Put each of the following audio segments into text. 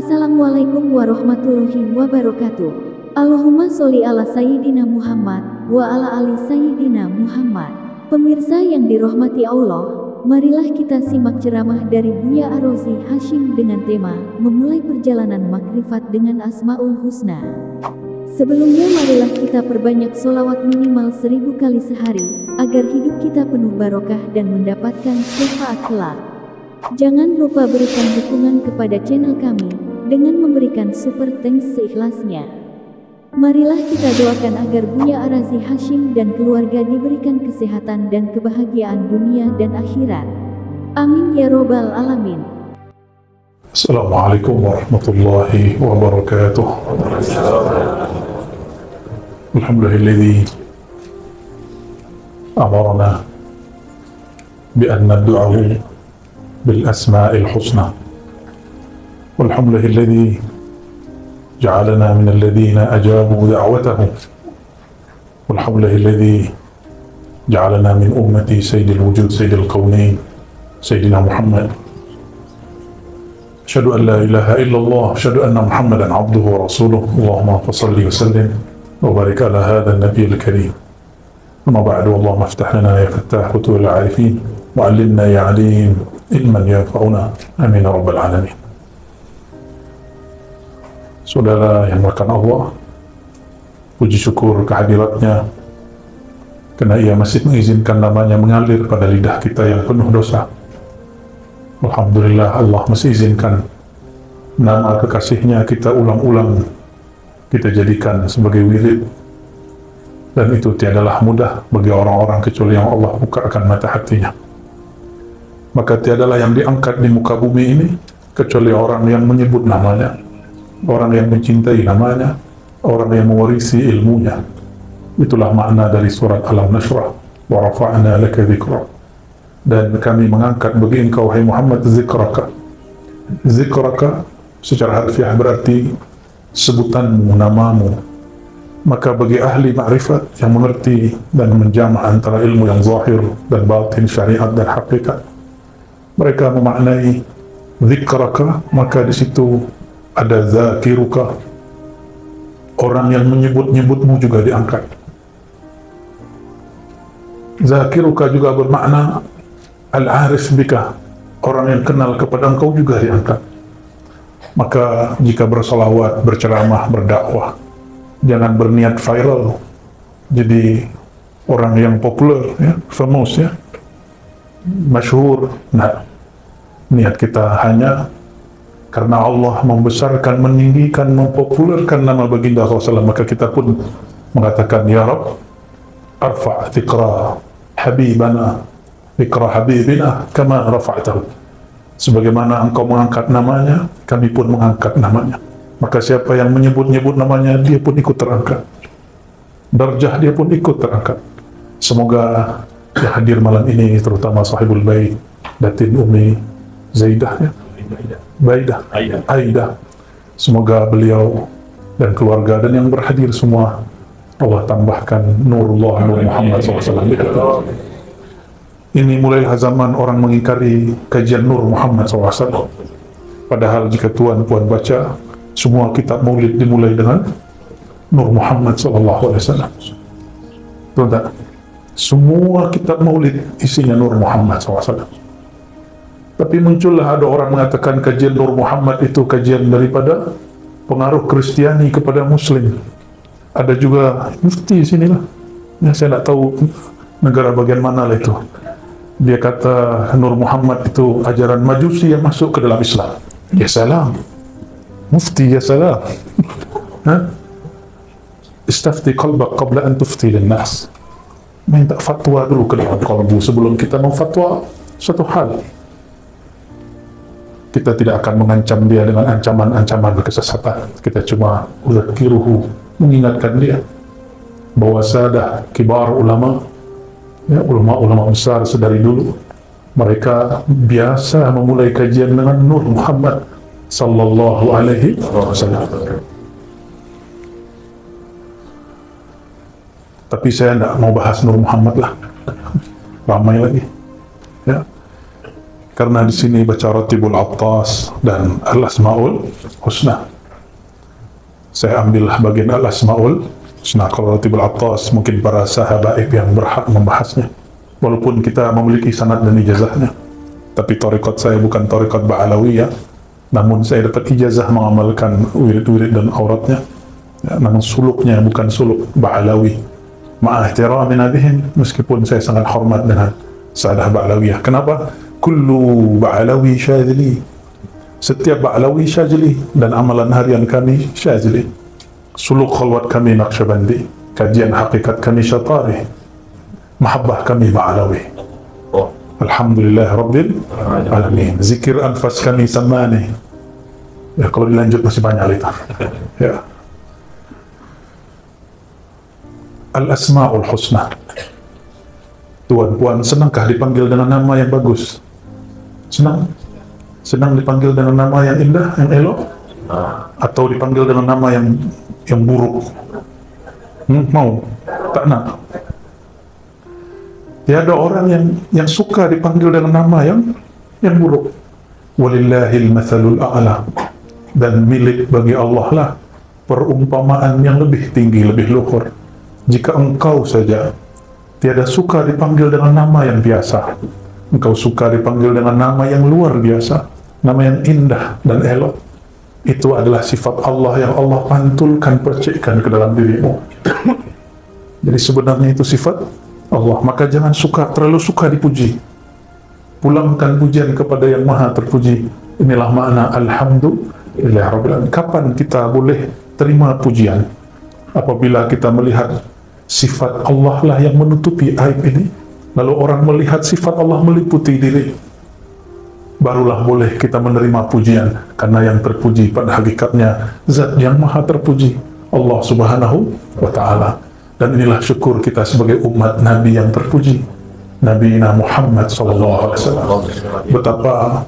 Assalamualaikum warahmatullahi wabarakatuh. Allahumma sholli ala Sayyidina Muhammad wa ala ali Sayyidina Muhammad. Pemirsa yang dirahmati Allah, marilah kita simak ceramah dari Buya Ar-Razi Hashim dengan tema memulai perjalanan makrifat dengan Asmaul Husna. Sebelumnya marilah kita perbanyak sholawat minimal 1000 kali sehari, agar hidup kita penuh barokah dan mendapatkan syafaat kelak. Jangan lupa berikan dukungan kepada channel kami dengan memberikan super thanks seikhlasnya. Marilah kita doakan agar Buya Ar-Razi Hashim dan keluarga diberikan kesehatan dan kebahagiaan dunia dan akhirat. Amin ya robbal alamin. Assalamualaikum warahmatullahi wabarakatuh. Alhamdulillah amarna bi an nad'u bil asma'il husna. Walhamdulillah ja'alana min alladhina ajabu da'watahu. Walhamdulillah ja'alana min ummati sayyidil wujud sayyidil qawnain sayyidina Muhammad. أشهد أن لا إله إلا الله أشهد أن محمدا عبده ورسوله اللهم صل وسلم وبارك على هذا النبي الكريم أما بعد اللهم افتح لنا يا فتاح فتوح العارفين وعلمنا يا عليم علما ينفعنا آمين يا رب العالمين. Saudara yang melakukan Allah, puji syukur kehadiratnya karena ia masih mengizinkan namanya mengalir pada lidah kita yang penuh dosa. Alhamdulillah Allah masih izinkan nama kekasihnya kita ulang-ulang, kita jadikan sebagai wirid, dan itu tiadalah mudah bagi orang-orang kecuali yang Allah bukakan mata hatinya. Maka tiadalah yang diangkat di muka bumi ini kecuali orang yang menyebut namanya, orang yang mencintai namanya, orang yang mewarisi ilmunya. Itulah makna dari surat Alam Nashrah, wa rafa'na laka dzikrak. Dan kami mengangkat bagi engkau, hai Muhammad, zikraka. Zikraka secara harfiah berarti sebutanmu, namamu. Maka bagi ahli ma'rifat yang mengerti dan menjama' antara ilmu yang zahir dan batin, syariat dan hakikat, mereka memaknai zikraka, maka di situ ada zakiruka, orang yang menyebut-nyebutmu juga diangkat. Zakiruka juga bermakna al-arif bika, orang yang kenal kepada engkau juga diangkat. Maka jika bersolawat, berceramah, berdakwah, jangan berniat viral, jadi orang yang populer, ya, famous, ya, masyhur. Nah, niat kita hanya karena Allah membesarkan, meninggikan, mempopulerkan nama baginda SAW, maka kita pun mengatakan, ya Rabb, arfa' dzikra habibana dzikra habibina kama rafa'tahu. Sebagaimana engkau mengangkat namanya, kami pun mengangkat namanya. Maka siapa yang menyebut-nyebut namanya, dia pun ikut terangkat. Darjah dia pun ikut terangkat. Semoga yang hadir malam ini, terutama sahibul bait, Datin Umi Zaidah, ya? Aidah. Semoga beliau dan keluarga dan yang berhadir semua, Allah tambahkan nurullah, nur Muhammad SAW. Ini mulailah zaman orang mengingkari kajian Nur Muhammad SAW. Padahal jika tuan-puan baca, semua kitab maulid dimulai dengan Nur Muhammad SAW. Betul tak? Semua kitab maulid isinya Nur Muhammad SAW. Tapi muncullah ada orang mengatakan kajian Nur Muhammad itu kajian daripada pengaruh Kristiani kepada Muslim. Ada juga mufti sinilah. Ya, saya tak tahu negara bagian mana lah itu. Dia kata Nur Muhammad itu ajaran Majusi yang masuk ke dalam Islam. Ya salam, mufti, ya salam. Istafti qalbak qabla an tufti linnas. Minta fatwa dulu ke dalam kalbu sebelum kita memfatwa suatu hal. Kita tidak akan mengancam dia dengan ancaman-ancaman kesesatan. Kita cuma uzakiruhu, mengingatkan dia bahwa sadah kibar ulama, ya, ulama-ulama besar sedari dulu, mereka biasa memulai kajian dengan Nur Muhammad sallallahu alaihi wasallam. Tapi saya tidak mau bahas Nur Muhammad lah, ramai lagi, ya. karena di sini baca Ratibul Attas dan Al-Asmaul Husna. Saya ambillah bagian Al-Asmaul Husna. Kalau Ratibul Attas mungkin para sahabat yang berhak membahasnya, walaupun kita memiliki sanad dan ijazahnya. Tapi tarekat saya bukan tarekat Ba'alawiyah, namun saya dapat ijazah mengamalkan wirid-wirid dan auratnya, ya, namun suluknya bukan suluk Ba'alawi. Ma'ahtiramin bihim, meskipun saya sangat hormat dengan Sadah Ba'alawiyah. Kenapa? Kullu Ba'alawi syadzili, setiap Ba'alawi syadzili, dan amalan harian kami syadzili. Suluk khalwat kami Naqsyabandi, kajian hakikat kami Syatari, mahabbah kami Ba'alawi. Alhamdulillah Rabbil Alamin. Zikir anfas kami Samani. Ya, kalau dilanjut masih banyak itu. Ya. Al-Asma'ul Husna. Tuan-puan, senangkah dipanggil dengan nama yang bagus? Senang? Senang dipanggil dengan nama yang indah, yang elok? Atau dipanggil dengan nama yang buruk? Mau? Tak nak? Tiada orang yang suka dipanggil dengan nama yang buruk. Walillahil mathalul a'la, dan milik bagi Allah lah perumpamaan yang lebih tinggi, lebih luhur. Jika engkau saja tiada suka dipanggil dengan nama yang biasa, engkau suka dipanggil dengan nama yang luar biasa, nama yang indah dan elok, itu adalah sifat Allah yang Allah pantulkan, percikkan ke dalam dirimu. Jadi sebenarnya itu sifat Allah. Maka jangan terlalu suka dipuji. Pulangkan pujian kepada yang maha terpuji. Inilah makna Alhamdulillah Rabbil Alamin. Kapan kita boleh terima pujian? Apabila kita melihat sifat Allah lah yang menutupi aib ini, lalu orang melihat sifat Allah meliputi diri, barulah boleh kita menerima pujian. Karena yang terpuji pada hakikatnya zat yang maha terpuji, Allah Subhanahu wa ta'ala. Dan inilah syukur kita sebagai umat Nabi yang terpuji, Nabi Muhammad SAW. Betapa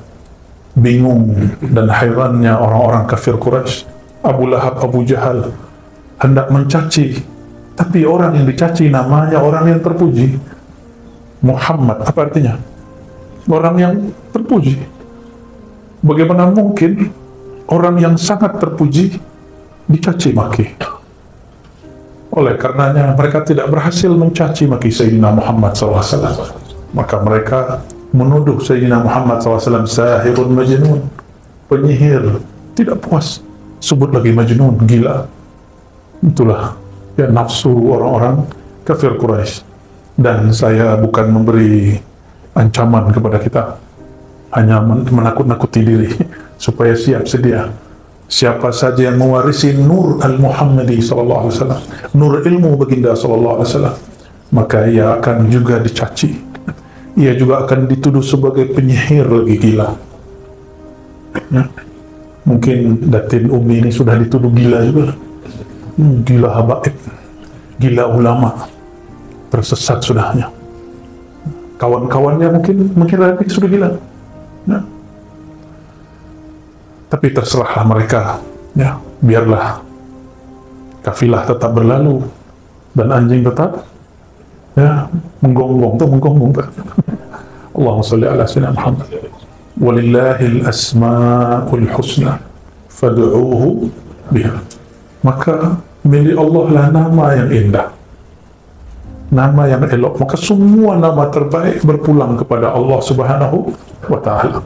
bingung dan hairannya orang-orang kafir Quraisy, Abu Lahab, Abu Jahal hendak mencaci, tapi orang yang dicaci namanya orang yang terpuji. Muhammad, apa artinya? Orang yang terpuji. Bagaimana mungkin orang yang sangat terpuji dicaci maki? Oleh karenanya mereka tidak berhasil mencaci maki Sayyidina Muhammad SAW. Maka mereka menuduh Sayyidina Muhammad SAW sahirun majnun, penyihir. Tidak puas, sebut lagi majnun, gila. Itulah ya nafsu orang-orang kafir Quraisy. Dan saya bukan memberi ancaman kepada kita, hanya menakut-nakuti diri supaya siap sedia. Siapa saja yang mewarisi nur al-Muhammadi sallallahu alaihi wasallam, nur ilmu baginda sallallahu alaihi wasallam, maka ia akan juga dicaci. Ia juga akan dituduh sebagai penyihir lagi, gila. Ya. Mungkin Datin Umi ini sudah dituduh gila juga. Gila habaib, gila ulama, tersesat sudahnya. Kawan-kawannya mungkin lagi sudah gila. Ya. Tapi terserahlah mereka, ya, biarlah kafilah tetap berlalu dan anjing tetap ya menggonggong tuh. Allahumma sholli ala sayyidina Muhammad. Walillahil asmaul husna fad'uuhu biha. Maka milik Allah lah nama yang indah, nama yang elok. Maka semua nama terbaik berpulang kepada Allah Subhanahu wa ta'ala.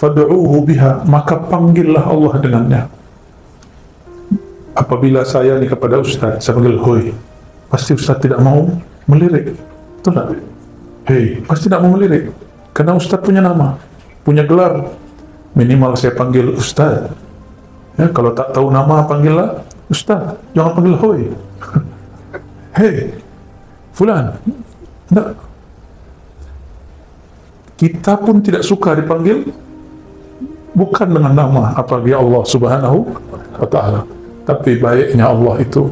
Fad'uuhu biha, maka panggillah Allah dengannya. Apabila saya ni kepada Ustaz, saya panggil hoi, pasti Ustaz tidak mau melirik, betul tak? Hei, pasti tidak mau melirik, karena Ustaz punya nama, punya gelar. Minimal saya panggil Ustaz. Ya, kalau tak tahu nama, panggillah Ustaz, jangan panggil hoi. Hei, fulan. Tidak. Kita pun tidak suka dipanggil bukan dengan nama apalagi Allah Subhanahu wa ta'ala. Tapi baiknya Allah itu,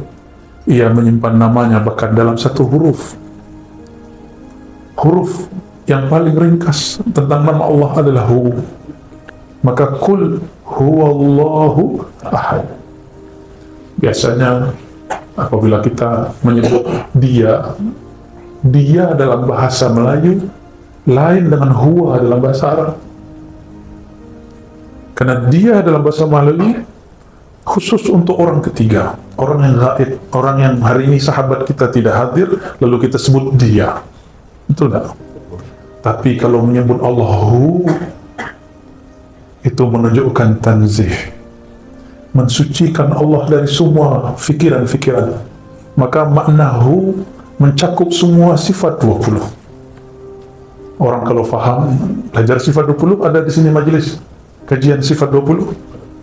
ia menyimpan namanya bahkan dalam satu huruf. Huruf yang paling ringkas tentang nama Allah adalah hu. Maka kul huwallahu ahad. Biasanya apabila kita menyebut dia dalam bahasa Melayu lain dengan huwa dalam bahasa Arab. Karena dia dalam bahasa Melayu khusus untuk orang ketiga, orang yang gaib, orang yang hari ini sahabat kita tidak hadir, lalu kita sebut dia. Betul tak? Tapi kalau menyebut Allahu, itu menunjukkan tanzih, mensucikan Allah dari semua fikiran-fikiran. Maka maknahu mencakup semua sifat 20. Orang kalau faham, belajar sifat 20, ada di sini majelis kajian sifat 20.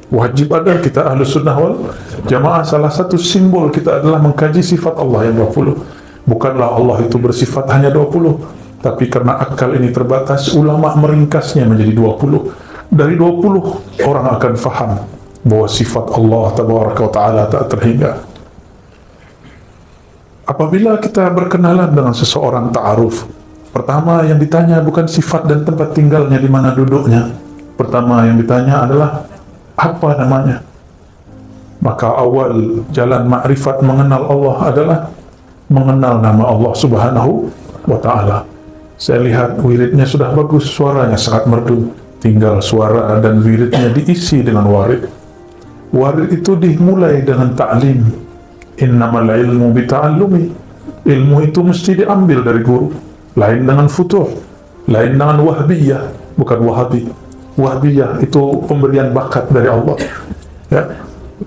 Wajib ada, kita Ahlus Sunnah wal Jamaah, salah satu simbol kita adalah mengkaji sifat Allah yang 20. Bukanlah Allah itu bersifat hanya 20, tapi karena akal ini terbatas, ulama meringkasnya menjadi 20. Dari 20 orang akan faham bahwa sifat Allah tabaraka wa ta'ala tak terhingga. Apabila kita berkenalan dengan seseorang ta'aruf, pertama yang ditanya bukan sifat dan tempat tinggalnya, di mana duduknya. Pertama yang ditanya adalah apa namanya. Maka awal jalan makrifat mengenal Allah adalah mengenal nama Allah subhanahu wa ta'ala. Saya lihat wiridnya sudah bagus, suaranya sangat merdu, tinggal suara dan wiridnya diisi dengan warid. Warid itu dimulai dengan ta'lim. Innamal ilmu bita'allumi. Ilmu itu mesti diambil dari guru. Lain dengan futuh, lain dengan wahbiyah, bukan wahabi. Wahbiyah itu pemberian bakat dari Allah. Ya,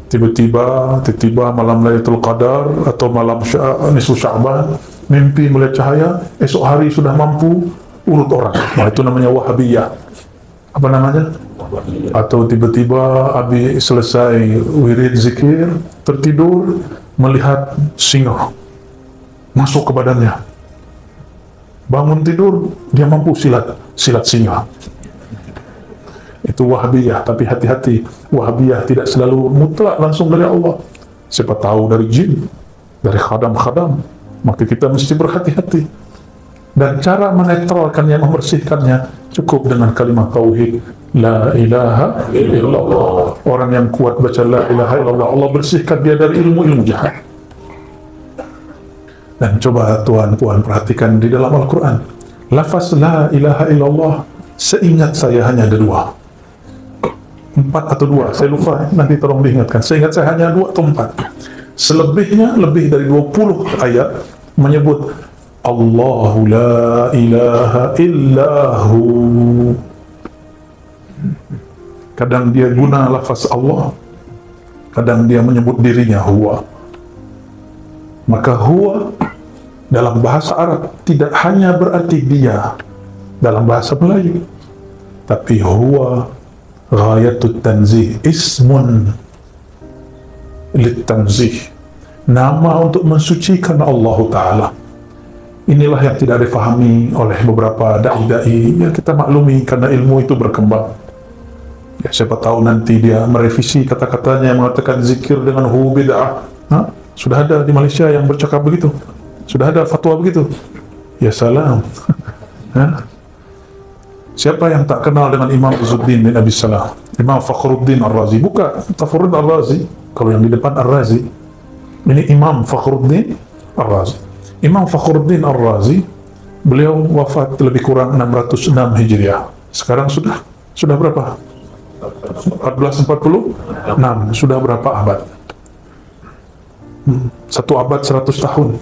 tiba-tiba malam Lailatul Qadar atau malam nisfu Sya'ban, mimpi melihat cahaya, esok hari sudah mampu urut orang. Nah, itu namanya wahabiyah. Apa namanya? Atau tiba-tiba habis selesai wirid zikir, tertidur, melihat singa masuk ke badannya. Bangun tidur, dia mampu silat singa. Itu wahabiyah. Tapi hati-hati, wahabiyah tidak selalu mutlak langsung dari Allah. Siapa tahu dari jin, dari khadam-khadam, maka kita mesti berhati-hati. Dan cara menetralkannya, membersihkannya, cukup dengan kalimat tauhid, la ilaha illallah. Orang yang kuat baca la ilaha illallah, Allah bersihkan dia dari ilmu-ilmu jahat. Dan coba tuan-puan perhatikan di dalam Al-Quran, lafaz la ilaha illallah, seingat saya hanya ada 2, 4 atau 2, saya lupa, nanti tolong diingatkan. Seingat saya hanya 2 atau 4. Selebihnya lebih dari 20 ayat menyebut Allahu la ilaha illahu. Kadang dia guna lafaz Allah, kadang dia menyebut dirinya huwa. Maka huwa dalam bahasa Arab tidak hanya berarti dia dalam bahasa Melayu, tapi huwa ghayatut tanzih, ismun litanzih, nama untuk mensucikan Allah Ta'ala. Inilah yang tidak difahami oleh beberapa da'i-da'i. Ya, kita maklumi karena ilmu itu berkembang. Ya, siapa tahu nanti dia merevisi kata-katanya yang mengatakan zikir dengan hu bid'ah. Sudah ada di Malaysia yang bercakap begitu. Sudah ada fatwa begitu. Ya salam. Siapa yang tak kenal dengan Imam Izzuddin bin Abi Salah, Imam Fakhruddin Ar-Razi? Buka Fakhruddin Ar-Razi, kalau yang di depan Ar-Razi. Ini Imam Fakhruddin Ar-Razi. Imam Fakhruddin Ar-Razi, beliau wafat lebih kurang 606 Hijriah. Sekarang sudah berapa? 1446. Sudah berapa abad? 1 abad 100 tahun.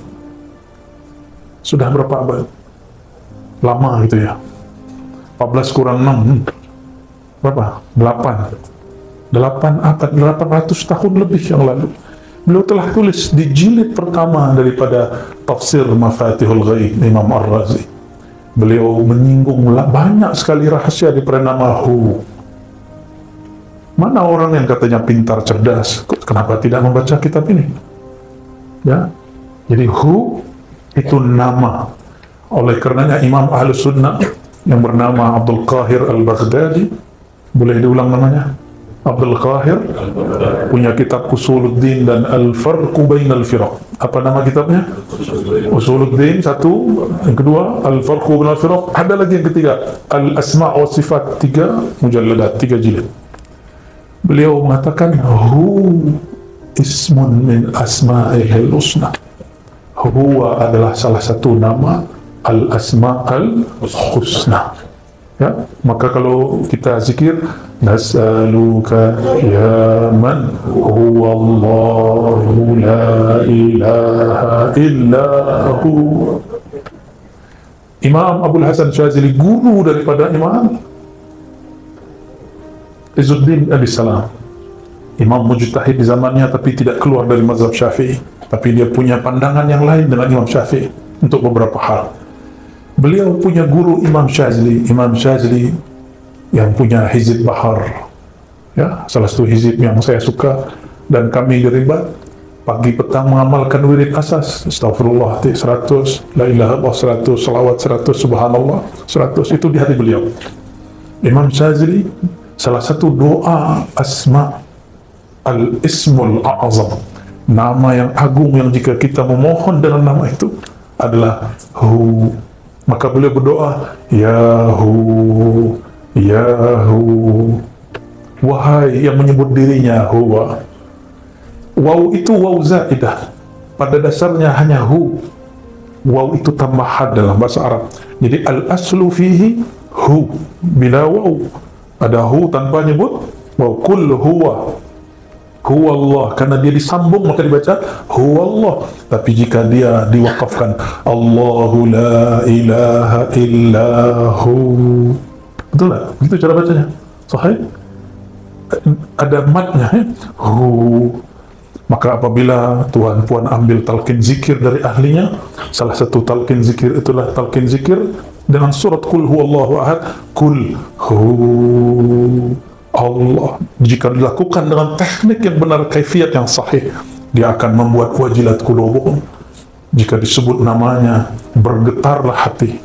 Sudah berapa abad? Lama gitu ya. 14 kurang 6 berapa? 8 abad, 800 tahun lebih yang lalu. Beliau telah tulis di jilid pertama daripada tafsir Mafatihul Ghaib Imam Ar-Razi. Beliau menyinggung banyak sekali rahasia di nama hu. Mana orang yang katanya pintar, cerdas, kenapa tidak membaca kitab ini? Ya, jadi hu itu nama. Oleh karenanya Imam Ahlus Sunnah yang bernama Abdul Qahir Al-Baghdadi, boleh diulang namanya? Abdul Qahir punya kitab Usuluddin dan Al-Farqu Bainal Firaq. Apa nama kitabnya? Usuluddin 1, yang kedua Al-Farqu Bainal Firaq, ada lagi yang ketiga Al-Asma' wa Sifat, 3 mujalladat, 3 jilid. Beliau mengatakan hu ismun min asma'ihil husna. Huwa adalah salah satu nama al-asma'ul husna. Ya, maka kalau kita zikir, nas'aluka ya man huwa Allahu la ilaha illa hu. Imam Abdul Hasan Syazili, guru daripada Imam Izzuddin Abi Salam, imam mujtahid di zamannya, tapi tidak keluar dari mazhab Syafi'i, tapi dia punya pandangan yang lain dengan Imam Syafi'i untuk beberapa hal. Beliau punya guru Imam Syazili yang punya Hizib Bahar, ya, salah satu hizib yang saya suka, dan kami di Ribat pagi petang mengamalkan wirid asas, astagfirullah 100, la ilaha illallah 100, salawat 100, subhanallah 100, itu di hati beliau. Imam Syazili, salah satu doa asma al-ismul a'azam, nama yang agung yang jika kita memohon dengan nama itu adalah hu. Maka beliau berdoa, ya hu, wahai yang menyebut dirinya huwa. Waw itu waw zaidah, pada dasarnya hanya hu. Waw itu tambahan dalam bahasa Arab. Jadi al-aslu fihi hu, bila waw. Ada hu tanpa nyebut waw. Kul huwa, huwa Allah, karena dia disambung maka dibaca huwa Allah. Tapi jika dia diwakafkan Allahu la ilaha illahu, betul tak? Begitu cara bacanya, sahih? Ada matnya, hu. Maka apabila tuan puan ambil talqin zikir dari ahlinya, salah satu talqin zikir itulah talqin zikir dengan surat Qul huwallahu ahad, Qul hu Allah. Jika dilakukan dengan teknik yang benar, kaifiat yang sahih, dia akan membuat wajilat qulubuhum. Jika disebut namanya, bergetarlah hati.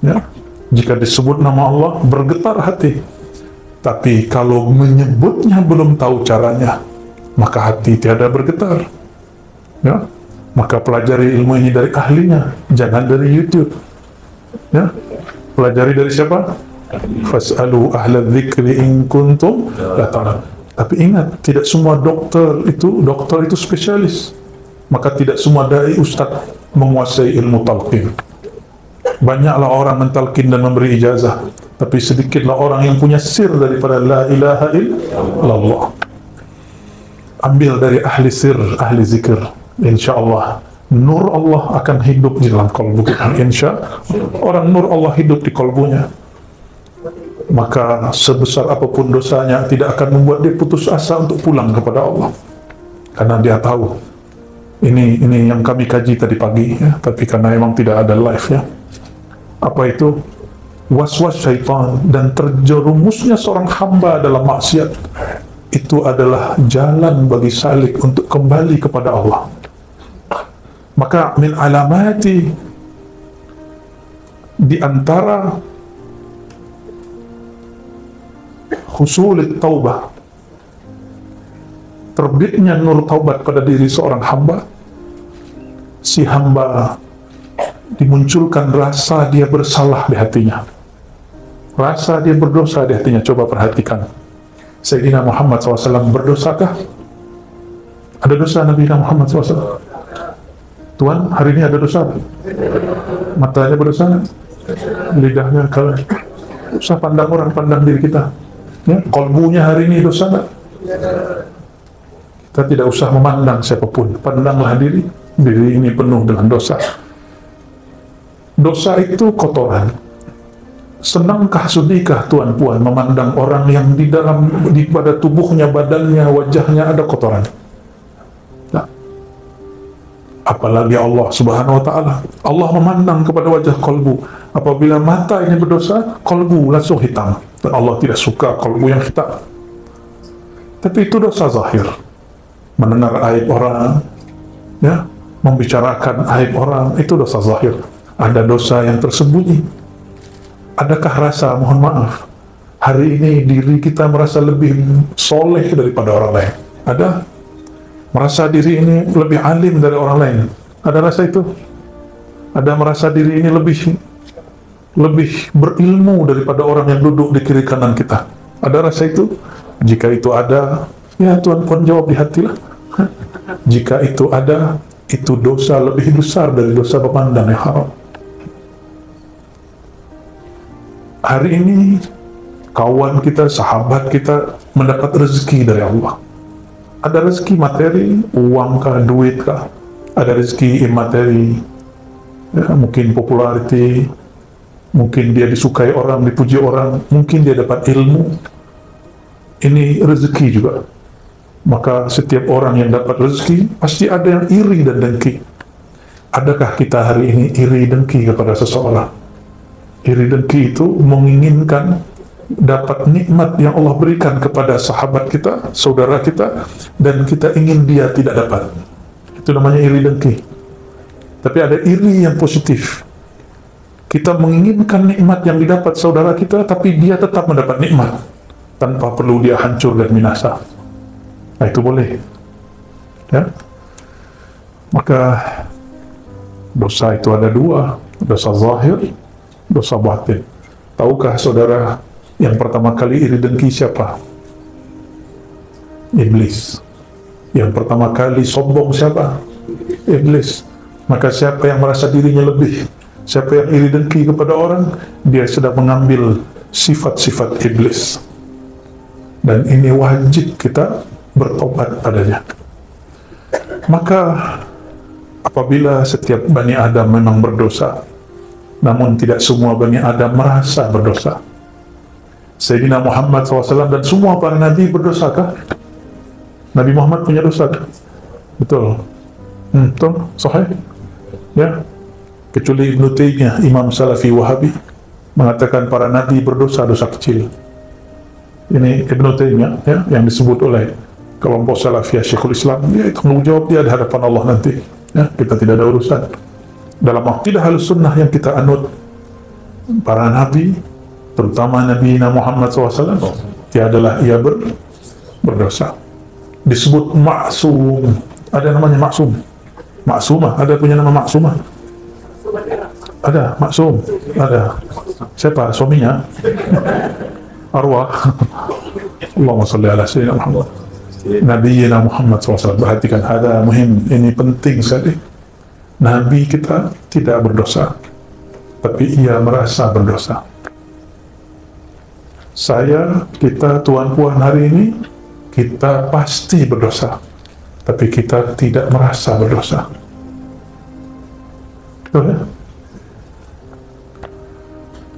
Ya, jika disebut nama Allah, bergetar hati. Tapi kalau menyebutnya belum tahu caranya, maka hati tiada bergetar. Ya, maka pelajari ilmu ini dari ahlinya, jangan dari YouTube. Ya, pelajari dari siapa? Fas'alu ahla dzikri in kuntum la ta'lamun. Tapi ingat, tidak semua dokter itu spesialis. Maka tidak semua dai ustaz menguasai ilmu talqin. Banyaklah orang mentalqin dan memberi ijazah, tapi sedikitlah orang yang punya sir daripada la ilaha illallah. Ambil dari ahli sir, ahli zikir, insyaallah nur Allah akan hidup di dalam kalbu kita. Orang nur Allah hidup di kalbunya, maka sebesar apapun dosanya tidak akan membuat dia putus asa untuk pulang kepada Allah, karena dia tahu ini yang kami kaji tadi pagi, ya, tapi karena memang tidak ada live, ya. Apa itu? Was-was syaitan dan terjerumusnya seorang hamba dalam maksiat itu adalah jalan bagi salik untuk kembali kepada Allah. Maka min alamati, di antara husulit taubah, terbitnya nur taubat pada diri seorang hamba, si hamba dimunculkan rasa dia bersalah di hatinya, rasa dia berdosa di hatinya. Coba perhatikan, Sayyidina Muhammad SAW berdosakah? Ada dosa Nabi Muhammad SAW? Tuhan, hari ini ada dosa? Matanya berdosa? Lidahnya, kalau usah pandang orang, pandang diri kita. Ya, kolbunya hari ini dosa nggak? Kita tidak usah memandang siapapun, pandanglah diri ini penuh dengan dosa. Dosa itu kotoran. Senangkah sedihkah tuan puan memandang orang yang di pada tubuhnya, badannya, wajahnya ada kotoran? Nah, apalagi Allah Subhanahu wa Ta'ala. Allah memandang kepada wajah kolbu. Apabila mata ini berdosa, kolbu langsung hitam. Dan Allah tidak suka kolbu yang hitam. Tapi itu dosa zahir. Mendengar aib orang, ya, membicarakan aib orang, itu dosa zahir. Ada dosa yang tersembunyi. Adakah rasa, mohon maaf, hari ini diri kita merasa lebih soleh daripada orang lain? Ada? Merasa diri ini lebih alim dari orang lain? Ada rasa itu? Ada merasa diri ini lebih berilmu daripada orang yang duduk di kiri kanan kita? Ada rasa itu? Jika itu ada, ya Tuhan pun jawab di hatilah. Jika itu ada, itu dosa lebih besar dari dosa memandang yang haram. hari ini kawan kita, sahabat kita mendapat rezeki dari Allah. Ada rezeki materi, uang kah, duit kah, ada rezeki imateri, ya, mungkin popularity, mungkin dia disukai orang, dipuji orang, mungkin dia dapat ilmu. Ini rezeki juga. Maka setiap orang yang dapat rezeki pasti ada yang iri dan dengki. Adakah kita hari ini iri dengki kepada seseorang? Iri dengki itu menginginkan dapat nikmat yang Allah berikan kepada sahabat kita, saudara kita, dan kita ingin dia tidak dapat. Itu namanya iri dengki. Tapi ada iri yang positif. Kita menginginkan nikmat yang didapat saudara kita, tapi dia tetap mendapat nikmat tanpa perlu dia hancur dan binasa. Nah, itu boleh. Ya. Maka dosa itu ada dua, dosa zahir, dosa batin. Tahukah saudara yang pertama kali iri dengki siapa? Iblis. Yang pertama kali sombong siapa? Iblis. Maka siapa yang merasa dirinya lebih, siapa yang iri dengki kepada orang, dia sedang mengambil sifat-sifat iblis. Dan ini wajib kita bertobat padanya. Maka apabila setiap Bani Adam memang berdosa, namun tidak semua Bani Adam merasa berdosa. Sayyidina Muhammad SAW dan semua para Nabi berdosakah? Nabi Muhammad punya dosa? Betul. Betul? Sahih? Ya. Kecuali Ibnu Taimiyah, Imam Salafi Wahabi, mengatakan para Nabi berdosa dosa kecil. Ini Ibnu Taimiyah, ya, yang disebut oleh kelompok Salafiyah Syekhul Islam. Dia tanggung jawab dia di hadapan Allah nanti. Ya, kita tidak ada urusan. Dalam akidah Ahlussunnah yang kita anut, para Nabi, terutama Nabi Muhammad SAW, tiadalah ia berdosa. Disebut maksum. Ada namanya maksum. Maksumah, ada punya nama maksumah? Ada, maksum. Ada. Siapa? Suaminya? Arwah. Allahumma salli ala sayyidina Muhammad. Nabi Muhammad SAW. Perhatikan, ada muhim. Ini penting sekali. Nabi kita tidak berdosa, tapi ia merasa berdosa. Saya, kita, tuan puan hari ini, kita pasti berdosa, tapi kita tidak merasa berdosa. Betul ya?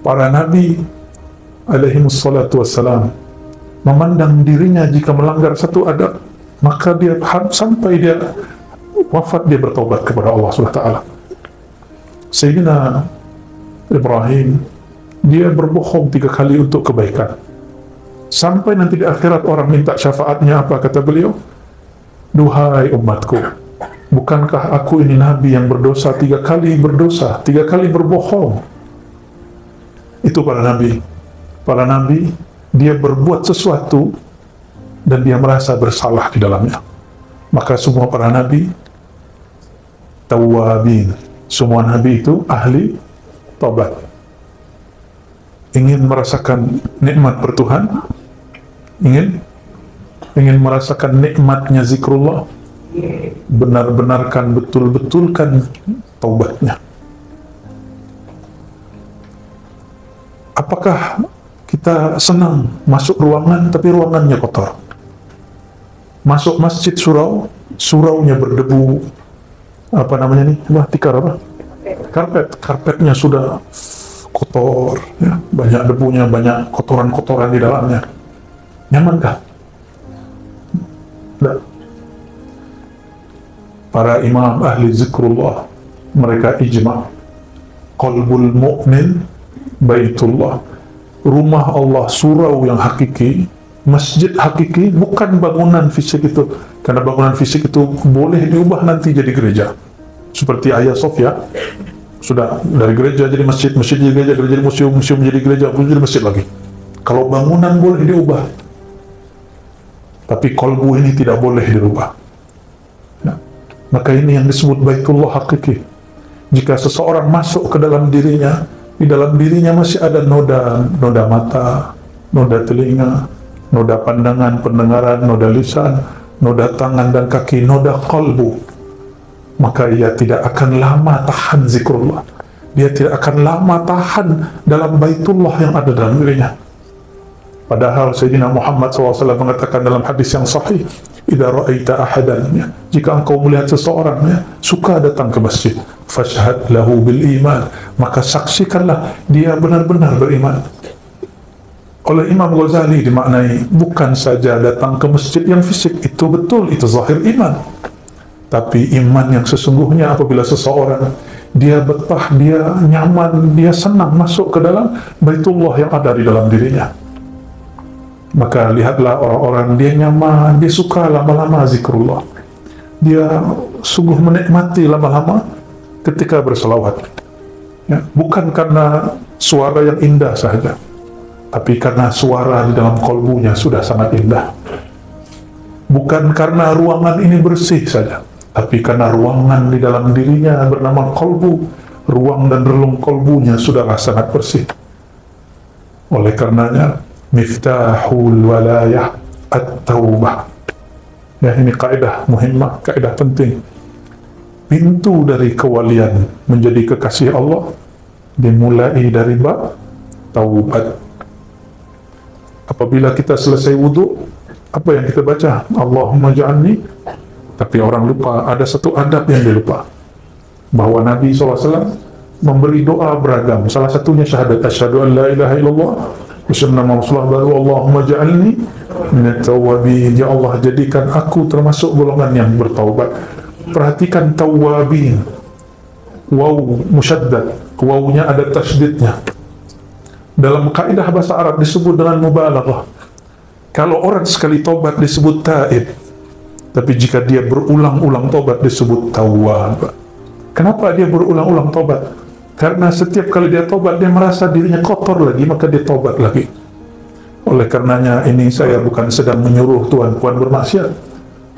Para Nabi alaihimussalatu wassalam memandang dirinya jika melanggar satu adab, maka dia sampai dia wafat dia bertobat kepada Allah SWT. Sayyidina Ibrahim, dia berbohong 3 kali untuk kebaikan. Sampai nanti di akhirat orang minta syafaatnya, apa kata beliau? Duhai umatku, bukankah aku ini Nabi yang berdosa 3 kali berdosa, 3 kali berbohong? Itu para Nabi. Para Nabi, dia berbuat sesuatu dan dia merasa bersalah di dalamnya. Maka semua para Nabi tawabin, semua Nabi itu ahli taubat. Ingin merasakan nikmat bertuhan, ingin merasakan nikmatnya zikrullah, benar-benarkan, betul-betulkan taubatnya. Apakah kita senang masuk ruangan tapi ruangannya kotor? Masuk masjid suraunya berdebu, apa namanya nih, tikar apa? Karpetnya sudah kotor, ya, banyak debunya, banyak kotoran-kotoran di dalamnya. Nyamankah? Tidak. Para imam ahli zikrullah, mereka ijma', qalbul mu'min baitullah, rumah Allah, surau yang hakiki, masjid hakiki, bukan bangunan fisik itu. Karena bangunan fisik itu boleh diubah nanti jadi gereja. Seperti Hagia Sophia, sudah dari gereja jadi masjid, masjid jadi gereja, gereja jadi museum, museum jadi gereja, jadi masjid lagi. Kalau bangunan boleh diubah, tapi kolbu ini tidak boleh dirubah. Nah, maka ini yang disebut baitullah hakiki. Jika seseorang masuk ke dalam dirinya, di dalam dirinya masih ada noda mata, noda telinga, noda pandangan, pendengaran, noda lisan, noda tangan dan kaki, noda kolbu, maka ia tidak akan lama tahan zikrullah. dia tidak akan lama tahan dalam Baitullah yang ada dalam dirinya. Padahal Sayyidina Muhammad SAW mengatakan dalam hadis yang sahih, idza ra'aita ahadan, ya, jika engkau melihat seseorang, ya, suka datang ke masjid, fashhad lahu bil iman, maka saksikanlah dia benar-benar beriman. Oleh Imam Ghazali dimaknai bukan saja datang ke masjid yang fisik, itu betul, itu zahir iman, tapi iman yang sesungguhnya apabila seseorang dia betah, dia nyaman, dia senang masuk ke dalam Baitullah yang ada di dalam dirinya. Maka lihatlah orang-orang dia nyaman, dia suka lama-lama zikrullah, dia sungguh menikmati lama-lama ketika berselawat, ya, bukan karena suara yang indah saja, tapi karena suara di dalam kolbunya sudah sangat indah. Bukan karena ruangan ini bersih saja, tapi karena ruangan di dalam dirinya bernama kolbu, ruang dan relung kolbunya sudahlah sangat bersih. Oleh karenanya miftahul walayah at-taubah, ya, ini kaidah muhimmah, kaidah penting. Pintu dari kewalian menjadi kekasih Allah dimulai dari bab taubat. Apabila kita selesai wudhu, apa yang kita baca? Allahumma ja'alni. Tapi orang lupa, ada satu adab yang dia lupa, bahwa Nabi SAW memberi doa beragam, salah satunya syahadat asyhadu an la ilaha illallah Rasulullah baru Allahumma ja'alni minat tawabin, ya Allah jadikan aku termasuk golongan yang bertaubat. Perhatikan tawabin, waw musyaddad, wawnya ada tasydidnya. Dalam kaidah bahasa Arab disebut dengan mubalaghah. Kalau orang sekali taubat disebut taib, tapi jika dia berulang-ulang taubat disebut tawwab. Kenapa dia berulang-ulang taubat? Karena setiap kali dia tobat, dia merasa dirinya kotor lagi, maka dia tobat lagi. Oleh karenanya ini saya bukan sedang menyuruh tuan-puan bermaksiat,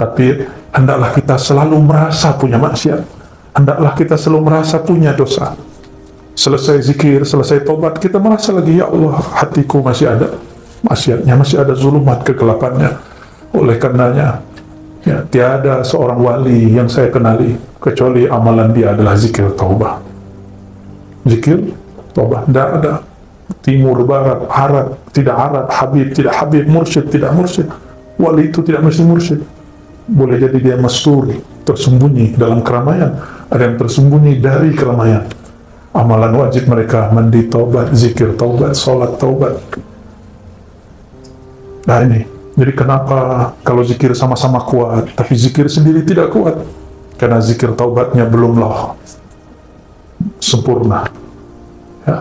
tapi hendaklah kita selalu merasa punya maksiat, hendaklah kita selalu merasa punya dosa. Selesai zikir, selesai tobat, kita merasa lagi, ya Allah, hatiku masih ada maksiatnya, masih ada zulumat kegelapannya. Oleh karenanya, ya, tiada seorang wali yang saya kenali kecuali amalan dia adalah zikir taubah. Zikir taubah, tidak ada timur, barat, Arab, tidak Arab, Habib, tidak Habib, mursyid, tidak mursyid. Wali itu tidak mesti mursyid. Boleh jadi dia mastur, tersembunyi dalam keramaian, ada yang tersembunyi dari keramaian. Amalan wajib mereka mandi taubat, zikir taubat, sholat taubat. Nah ini, jadi kenapa kalau zikir sama-sama kuat, tapi zikir sendiri tidak kuat? Karena zikir taubatnya belumlah sempurna, ya.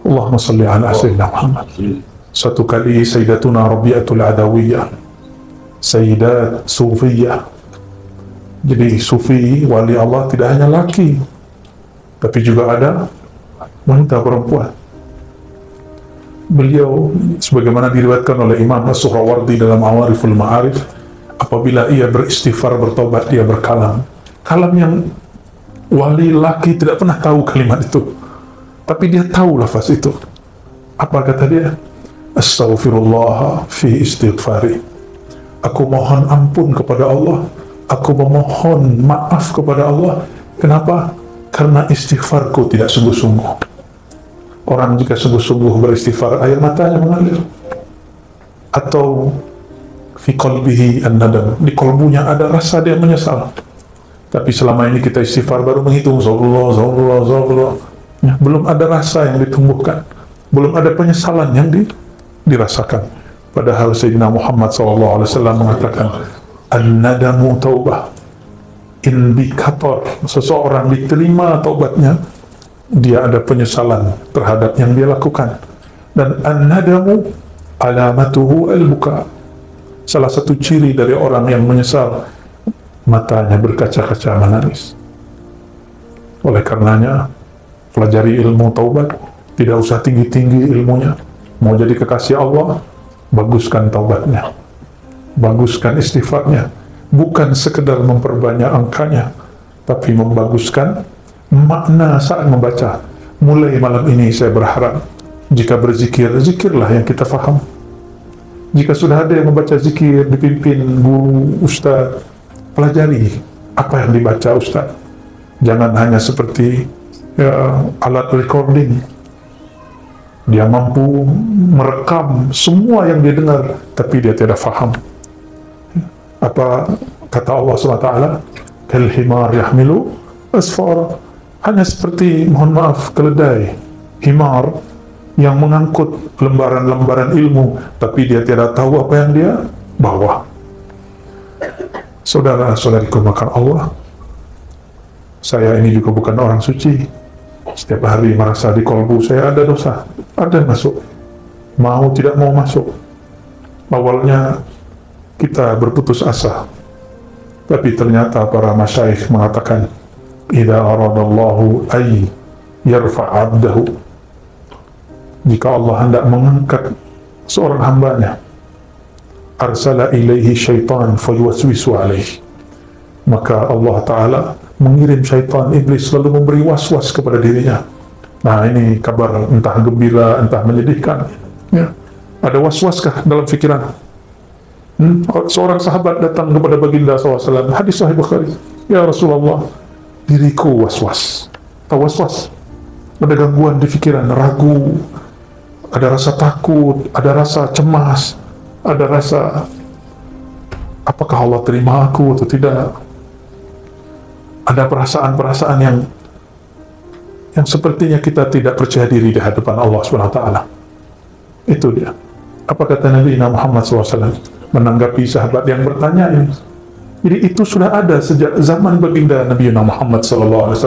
Allahumma salli ala Sayyidina Muhammad. Suatu kali Sayyidatuna Rabi'atul Adawiyah, Sayyidat Sufiyah. Jadi Sufi, wali Allah tidak hanya laki, tapi juga ada wanita perempuan. Beliau, sebagaimana diriwayatkan oleh Imam As-Suhrawardi dalam Awariful Ma'arif, apabila ia beristighfar, bertobat, dia berkalam. Kalam yang wali laki tidak pernah tahu kalimat itu, tapi dia tahu lafaz itu. Apa kata dia? Astaghfirullah fi istighfari. Aku mohon ampun kepada Allah, aku memohon maaf kepada Allah. Kenapa? Karena istighfarku tidak sungguh-sungguh. Orang jika sungguh-sungguh beristighfar, air matanya mengalir. Atau fi qalbihi an-nadam, di kolbunya ada rasa dia menyesal. Tapi selama ini kita istighfar baru menghitung Zaulullah, ya, belum ada rasa yang ditumbuhkan, belum ada penyesalan yang dirasakan. Padahal Sayyidina Muhammad SAW mengatakan an-nadamu taubah, indikator seseorang diterima taubatnya, dia ada penyesalan terhadap yang dia lakukan. Dan an-nadamu alamatuhu al-buka, salah satu ciri dari orang yang menyesal, matanya berkaca-kaca menangis. Oleh karenanya, pelajari ilmu taubat, tidak usah tinggi-tinggi ilmunya. Mau jadi kekasih Allah, baguskan taubatnya, baguskan istighfarnya, bukan sekedar memperbanyak angkanya, tapi membaguskan makna saat membaca. Mulai malam ini saya berharap, jika berzikir, zikirlah yang kita faham. Jika sudah ada yang membaca zikir, dipimpin guru, ustaz, pelajari apa yang dibaca ustaz. Jangan hanya seperti alat recording. Dia mampu merekam semua yang dia dengar, tapi dia tidak faham. Apa kata Allah SWT? Kal himar yahmilu asfara. Hanya seperti, mohon maaf, keledai, himar, yang mengangkut lembaran-lembaran ilmu, tapi dia tidak tahu apa yang dia bawa. Saudara-saudariku makan Allah, saya ini juga bukan orang suci. Setiap hari merasa di kolbu saya ada dosa, ada masuk, mau tidak mau masuk. Awalnya kita berputus asa, tapi ternyata para masyaikh mengatakan, idza aradallahu ay yarfa' 'abdahu, jika Allah hendak mengangkat seorang hambanya, arsala ilaihi syaitan fayuwaswisu alaihi, maka Allah Ta'ala mengirim syaitan, iblis, lalu memberi was-was kepada dirinya. Nah, ini kabar entah gembira, entah menyedihkan, ya. Ada was-waskah dalam pikiran? Seorang sahabat datang kepada baginda SAW, hadis sahih Bukhari, ya Rasulullah, diriku was-was. Tahu was-was? Ada gangguan di pikiran, ragu, ada rasa takut, ada rasa cemas, ada rasa apakah Allah terima aku atau tidak. Ada perasaan-perasaan yang sepertinya kita tidak percaya diri di hadapan Allah SWT. Itu dia. Apa kata Nabi Muhammad SAW menanggapi sahabat yang bertanya ini? Jadi itu sudah ada sejak zaman baginda Nabi Muhammad SAW.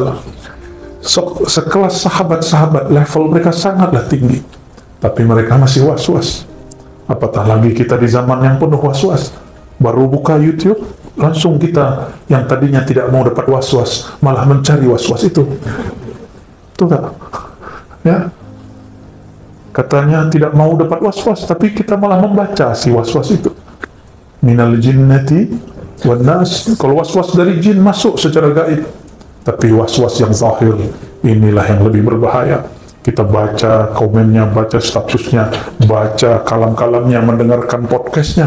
Sekelas sahabat-sahabat, level mereka sangatlah tinggi, tapi mereka masih was-was. Apatah lagi kita di zaman yang penuh was-was. Baru buka YouTube, langsung kita yang tadinya tidak mau dapat was-was malah mencari was-was itu. Itu tak? Ya. Katanya tidak mau dapat was-was, tapi kita malah membaca si was-was itu. Minal jinnati wan nas. Kalau was-was dari jin masuk secara gaib, tapi was-was yang zahir inilah yang lebih berbahaya. Kita baca komennya, baca statusnya, baca kalam-kalamnya, mendengarkan podcastnya.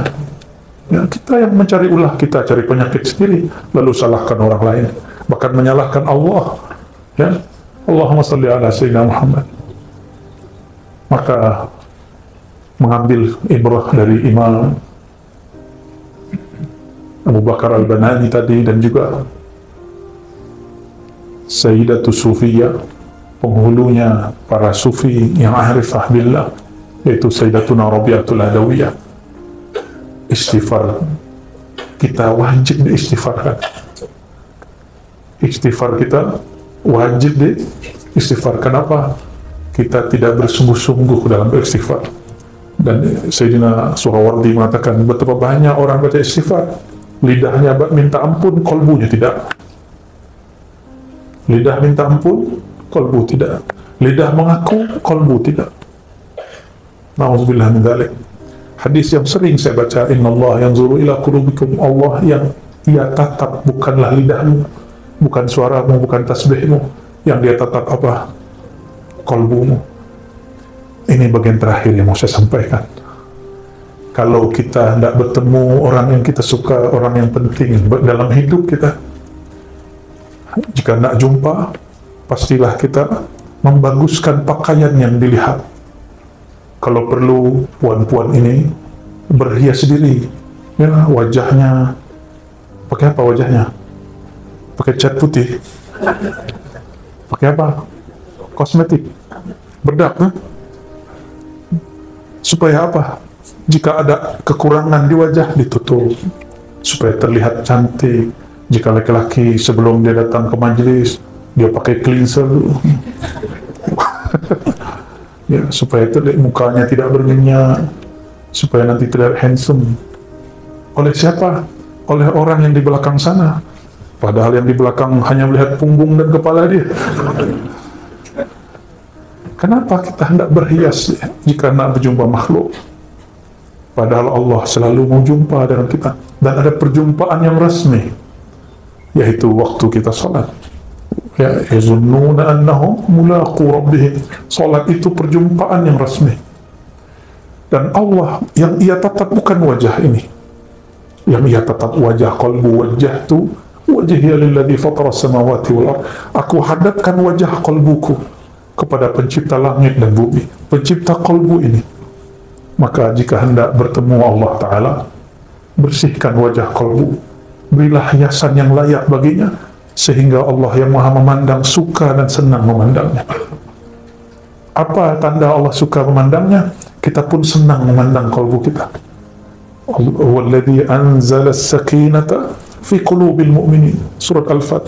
Ya, kita yang mencari ulah, kita cari penyakit sendiri, lalu salahkan orang lain, bahkan menyalahkan Allah. Ya, Allahumma salli ala Sayyidina Muhammad. Maka mengambil ibrah dari Imam Abu Bakar Al-Banani tadi, dan juga Sayyidatul Sufiyah, penghulunya para sufi yang arifah billah, yaitu Sayyidatuna Rabi'atul Adawiyah. Istighfar kita wajib diistighfarkan. Istighfar kita wajib diistighfar. Kenapa? Kita tidak bersungguh-sungguh dalam beristighfar. Dan Sayyidina Suhawardi mengatakan, betapa banyak orang baca istighfar, lidahnya minta ampun, kolbunya tidak. Lidah minta ampun, kolbu tidak. Lidah mengaku, kolbu tidak. Na'udzubillah min dzalik. Hadis yang sering saya baca, innallaha yanzuru ila qulubikum, Allah yang ia tatap bukanlah lidahmu, bukan suaramu, bukan tasbihmu, yang dia tatap apa? Kolbumu. Ini bagian terakhir yang mau saya sampaikan. Kalau kita tidak bertemu orang yang kita suka, orang yang penting dalam hidup kita, jika nak jumpa, pastilah kita membaguskan pakaian yang dilihat. Kalau perlu, puan-puan ini berhias diri, ya, wajahnya pakai apa? Wajahnya pakai cat putih, pakai apa? Kosmetik, bedak, supaya apa? Jika ada kekurangan di wajah, ditutup supaya terlihat cantik. Jika laki-laki sebelum dia datang ke majelis, dia pakai cleanser ya, supaya terlihat mukanya tidak berminyak, supaya nanti terlihat handsome. Oleh siapa? Oleh orang yang di belakang sana, padahal yang di belakang hanya melihat punggung dan kepala dia. Kenapa kita hendak berhias ya, jika nak berjumpa makhluk? Padahal Allah selalu mau jumpa dengan kita, dan ada perjumpaan yang resmi, yaitu waktu kita sholat. Ya, yazunnuna annahum mulaqu rabbihim. Salat itu perjumpaan yang resmi. Dan Allah yang ia tatap bukan wajah ini. Yang ia tatap wajah, qalbu, wajah itu wajhiya lilladzi fatara samawati wal ard. Aku hadapkan wajah qalbuku kepada pencipta langit dan bumi, pencipta qalbu ini. Maka jika hendak bertemu Allah Ta'ala, bersihkan wajah qalbu, berilah hiasan yang layak baginya, sehingga Allah yang maha memandang suka dan senang memandangnya. Apa tanda Allah suka memandangnya? Kita pun senang memandang qalbu kita. Walladzi anzala as-sakinata fi qulubil mu'minin, surat Al-Fat.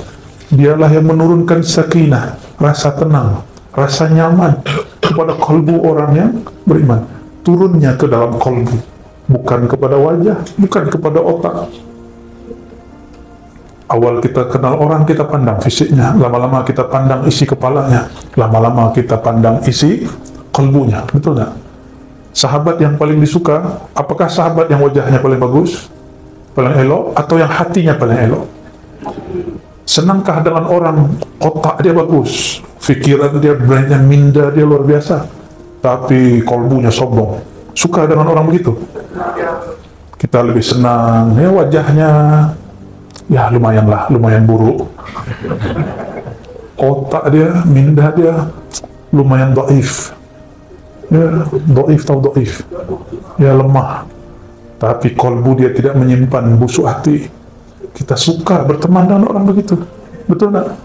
Dialah yang menurunkan sakinah, rasa tenang, rasa nyaman kepada kalbu orang yang beriman. Turunnya ke dalam kalbu, bukan kepada wajah, bukan kepada otak. Awal kita kenal orang, kita pandang fisiknya, lama-lama kita pandang isi kepalanya, lama-lama kita pandang isi kalbunya. Betul nggak? Sahabat yang paling disuka, apakah sahabat yang wajahnya paling bagus, paling elok, atau yang hatinya paling elok? Senangkah dengan orang otak dia bagus, fikiran dia, brandnya minda dia luar biasa, tapi kalbunya sombong? Suka dengan orang begitu? Kita lebih senang, ya wajahnya ya lumayan lah, lumayan buruk, otak dia, minda dia lumayan dhaif, ya dhaif atau dhaif, ya lemah, tapi kalbu dia tidak menyimpan busuk hati. Kita suka berteman dengan orang begitu, betul tak?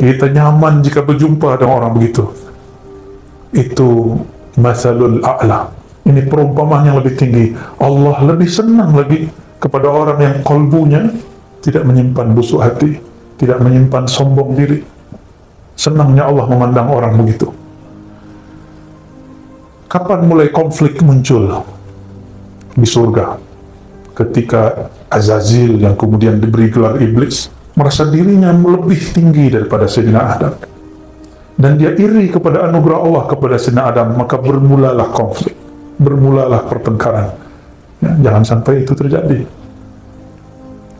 Kita nyaman jika berjumpa dengan orang begitu. Itu masalul a'la. Ini perumpamaan yang lebih tinggi. Allah lebih senang lagi kepada orang yang kalbunya tidak menyimpan busuk hati, tidak menyimpan sombong diri. Senangnya Allah memandang orang begitu. Kapan mulai konflik muncul di surga? Ketika Azazil yang kemudian diberi gelar iblis merasa dirinya lebih tinggi daripada Sayyidina Adam, dan dia iri kepada anugerah Allah kepada Sayyidina Adam, maka bermulalah konflik, bermulalah pertengkaran. Ya, jangan sampai itu terjadi.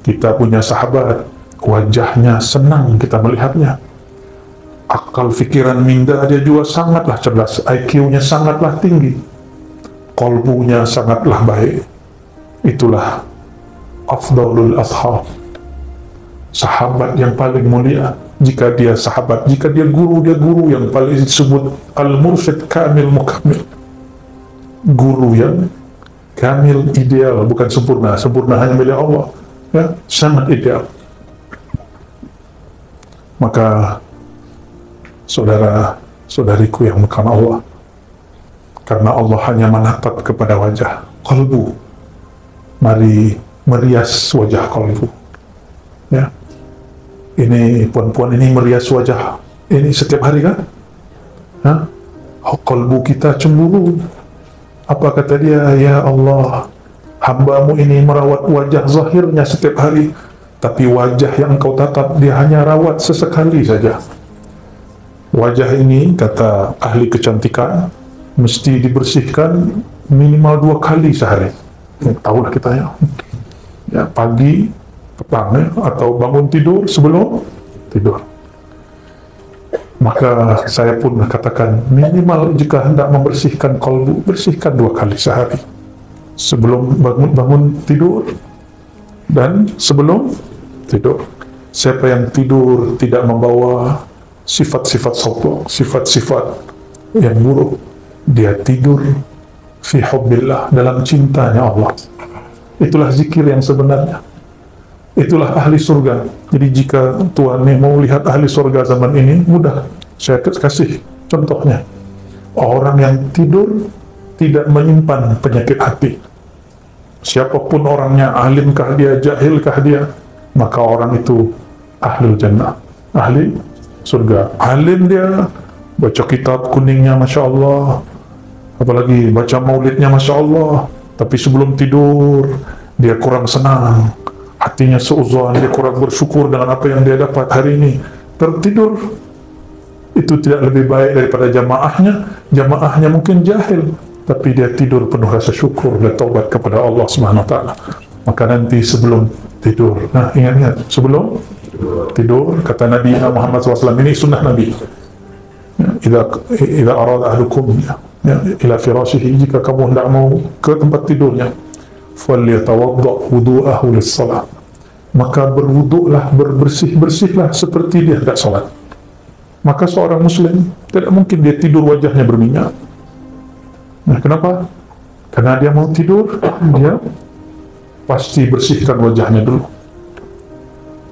Kita punya sahabat, wajahnya senang kita melihatnya, akal fikiran minda dia juga sangatlah cerdas, IQ-nya sangatlah tinggi, qalbunya sangatlah baik. Itulah afdalul ashab, sahabat yang paling mulia. Jika dia sahabat, jika dia guru yang paling disebut al-mursyid kamil mukamil, guru yang kamil, ideal, bukan sempurna. Sempurna hanya milik Allah, ya, sangat ideal. Maka saudara-saudariku yang bukan Allah, karena Allah hanya menatap kepada wajah, kalbu, mari merias wajah kalbu. Ya, ini puan-puan ini merias wajah ini setiap hari kan? Kalbu kita cemburu. Apa kata dia? Ya Allah, hambamu ini merawat wajah zahirnya setiap hari, tapi wajah yang engkau tatap dia hanya rawat sesekali saja. Wajah ini, kata ahli kecantikan, mesti dibersihkan minimal 2 kali sehari. Tahulah kita ya, ya pagi, petang, ya, atau bangun tidur, sebelum tidur. Maka saya pun katakan minimal jika hendak membersihkan kalbu, bersihkan 2 kali sehari, sebelum bangun tidur dan sebelum tidur. Siapa yang tidur tidak membawa sifat-sifat sombong, sifat-sifat yang buruk, dia tidur fi hubbillah, dalam cintanya Allah. Itulah zikir yang sebenarnya, itulah ahli surga. Jadi jika Tuhan mau lihat ahli surga zaman ini, mudah, saya kasih contohnya. Orang yang tidur tidak menyimpan penyakit hati. Siapapun orangnya, alimkah dia, jahilkah dia, maka orang itu ahli jannah, ahli surga. Alim dia, baca kitab kuningnya Masya Allah, apalagi baca maulidnya Masya Allah, tapi sebelum tidur dia kurang senang, hatinya seuzon, dia kurang bersyukur dengan apa yang dia dapat hari ini, tertidur. Itu tidak lebih baik daripada jamaahnya mungkin jahil, tapi dia tidur penuh rasa syukur dan taubat kepada Allah Subhanahu wa Ta'ala. Maka nanti sebelum tidur, nah ingat-ingat, sebelum tidur, kata Nabi Muhammad SAW, ini sunnah Nabi, idza arada ahlukum ila firashihi, jika kamu hendak mau ke tempat tidurnya, falyatawadda wudu'ahu lis-salat, maka berwuduklah, berbersih-bersihlah seperti dia tidak sholat. Maka seorang muslim tidak mungkin dia tidur wajahnya berminyak. Nah, kenapa? Karena dia mau tidur, dia pasti bersihkan wajahnya dulu.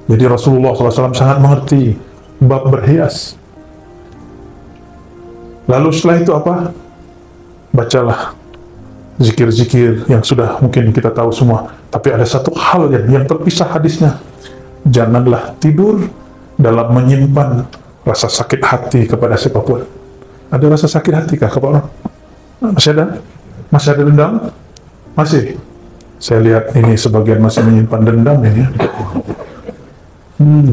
Jadi Rasulullah SAW sangat mengerti bab berhias. Lalu setelah itu apa? Bacalah zikir-zikir yang sudah mungkin kita tahu semua. Tapi ada satu hal yang terpisah hadisnya. Janganlah tidur dalam menyimpan rasa sakit hati kepada siapapun. Ada rasa sakit hati kah kepada orang? Masih ada? Masih ada dendam? Masih? Saya lihat ini sebagian masih menyimpan dendam ini.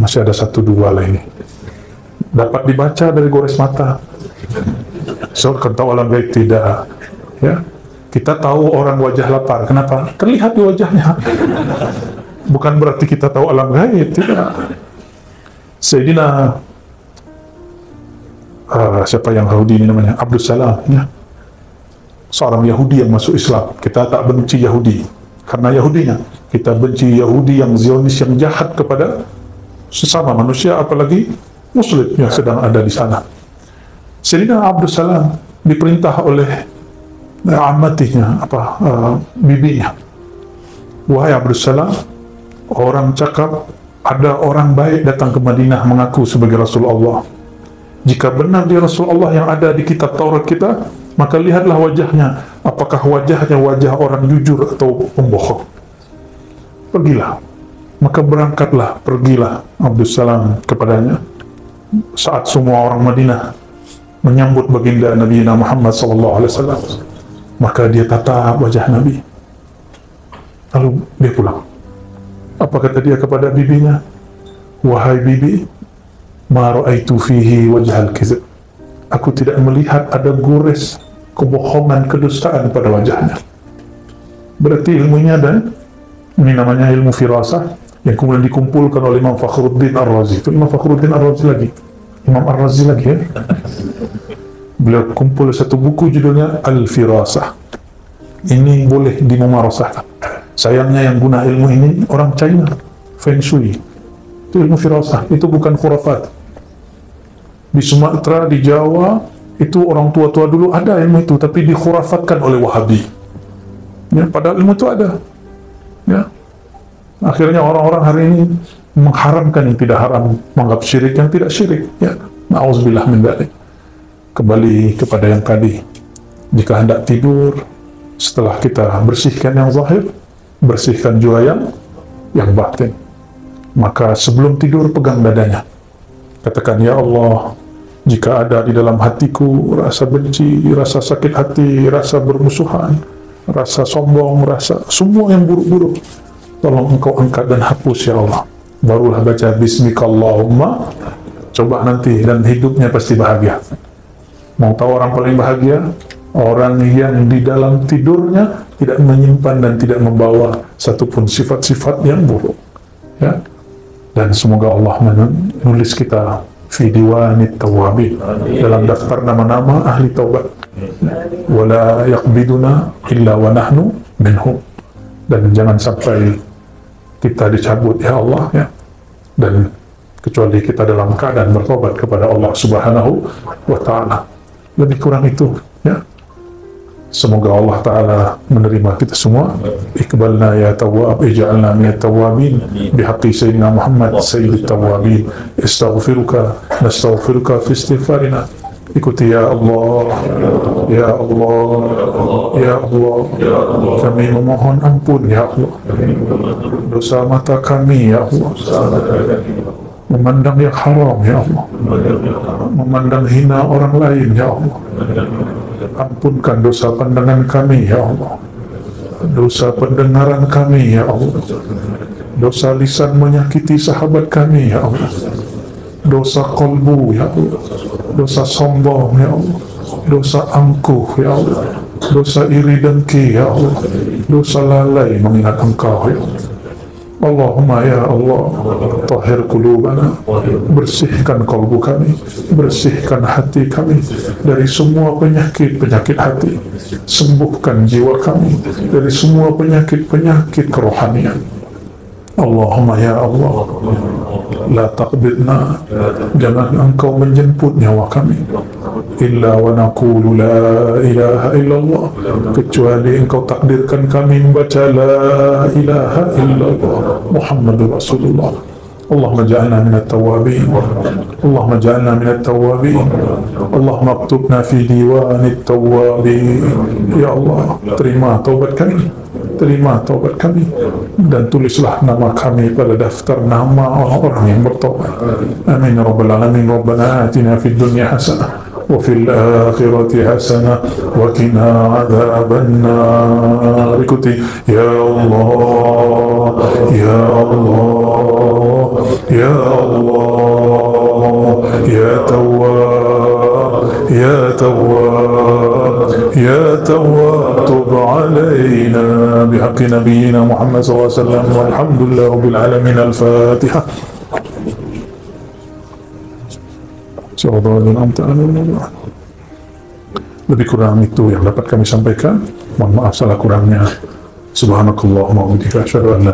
Masih ada 1-2 lah ini. Dapat dibaca dari gores mata. So, kan tahu alam gaib tidak. Ya, kita tahu orang wajah lapar. Kenapa? Terlihat di wajahnya. Bukan berarti kita tahu alam gaib, tidak. Sayyidina siapa yang Yahudi ini namanya? Abdul Salam, ya. Seorang Yahudi yang masuk Islam. Kita tak benci Yahudi karena Yahudinya. Kita benci Yahudi yang Zionis, yang jahat kepada sesama manusia, apalagi Muslim yang sedang ada di sana. Sayyidina Abdul Salam diperintah oleh amatinya, bibinya. Wahai Abdul Salam, orang cakap ada orang baik datang ke Madinah mengaku sebagai Rasulullah. Jika benar dia Rasulullah yang ada di kitab Taurat kita, maka lihatlah wajahnya, apakah wajahnya wajah orang jujur atau pembohong. Pergilah. Maka berangkatlah, pergilah Abdul Salam kepadanya. Saat semua orang Madinah menyambut baginda Nabi Muhammad SAW, maka dia tatap wajah Nabi. Lalu dia pulang. Apa kata dia kepada bibinya? Wahai bibi, ma ra'aitu fihi wajhal kizib. Aku tidak melihat ada gores kebohongan, kedustaan pada wajahnya. Berarti ilmunya ada. Ini namanya ilmu firasah yang kemudian dikumpulkan oleh Imam Fakhruddin Ar-Razi. Itu Imam Fakhruddin Ar-Razi lagi. Imam Ar-Razi lagi, ya. Beliau kumpul satu buku judulnya Al-Firasah. Ini boleh dimumarasahkan. Sayangnya yang guna ilmu ini orang China, Feng Shui. Itu ilmu firasah, itu bukan khurafat. Di Sumatera, di Jawa, itu orang tua-tua dulu ada ilmu itu, tapi dikhurafatkan oleh Wahabi. Ya, padahal ilmu itu ada. Ya. Akhirnya orang-orang hari ini mengharamkan yang tidak haram, menganggap syirik yang tidak syirik. Ya, na'udzubillah min dzalik. Kembali kepada yang tadi. Jika hendak tidur, setelah kita bersihkan yang zahir, bersihkan juga yang batin. Maka sebelum tidur pegang dadanya. Katakan, ya Allah, jika ada di dalam hatiku rasa benci, rasa sakit hati, rasa bermusuhan, rasa sombong, rasa semua yang buruk-buruk, tolong engkau angkat dan hapus ya Allah. Barulah baca Bismikallahumma. Coba nanti, dan hidupnya pasti bahagia. Mau tahu orang paling bahagia? Orang yang di dalam tidurnya tidak menyimpan dan tidak membawa satupun sifat-sifat yang buruk. Ya. Dan semoga Allah menulis kita fi diwanit tawabin, dalam daftar nama-nama ahli taubat. Wala yaqbiduna illa wa nahnu minhum. Dan jangan sampai kita dicabut ya Allah, ya. Dan kecuali kita dalam keadaan bertobat kepada Allah Subhanahu wa ta'ala. Lebih kurang itu, ya. Semoga Allah Ta'ala menerima kita semua. Iqbalna ya tawwab, ij'alna minat tawwabin bihaqqi Sayyidina Muhammad Sayyidit Tawwabin. Nastaghfiruka fi istighfarina. Ikuti ya Allah, ya Allah, ya Allah, kami memohon ampun ya Allah. Dosa mata kami ya Allah, memandang yang haram ya Allah, memandang hina orang lain ya Allah. Ampunkan dosa pandangan kami ya Allah, dosa pendengaran kami ya Allah, dosa lisan menyakiti sahabat kami ya Allah, dosa kolbu ya Allah, dosa sombong ya Allah, dosa angkuh ya Allah, dosa iri dengki ya Allah, dosa lalai mengingat Engkau ya Allah. Allahumma ya Allah, tahhir qulubana, bersihkan kalbu kami, bersihkan hati kami dari semua penyakit-penyakit hati, sembuhkan jiwa kami dari semua penyakit-penyakit kerohanian. Allahumma ya Allah, la taqbidna, jangan engkau menjemput nyawa kami, illa wa naqulu la ilaha illallah, kecuali engkau takdirkan kami membaca la ilaha illallah Muhammadur Rasulullah. Allahumma ja'alna minat tawabin, Allahumma ja'alna minat tawabin, Allahumma aktubna fi diwanit tawabin. Ya Allah, terima taubat kami, terima taubat kami, dan tulislah nama kami pada daftar nama orang-orang yang bertaubat. Amin ya rabbal alamin. Rabbana atina fid dunya hasanah wa fil akhirati hasanah wa qina adzaban nar. Ikuti ya Allah, ya Allah, ya Allah, ya Tawwab, ya Tawwab, ya Tawwab, tub alaina بحق نبينا محمد صلى الله عليه وسلم والحمد لله رب العالمين. الفاتحة. Lebih kurang itu yang dapat kami sampaikan. Mohon maaf salah kurangnya. Subhanakallahumma wa bihamdika asyhadu an la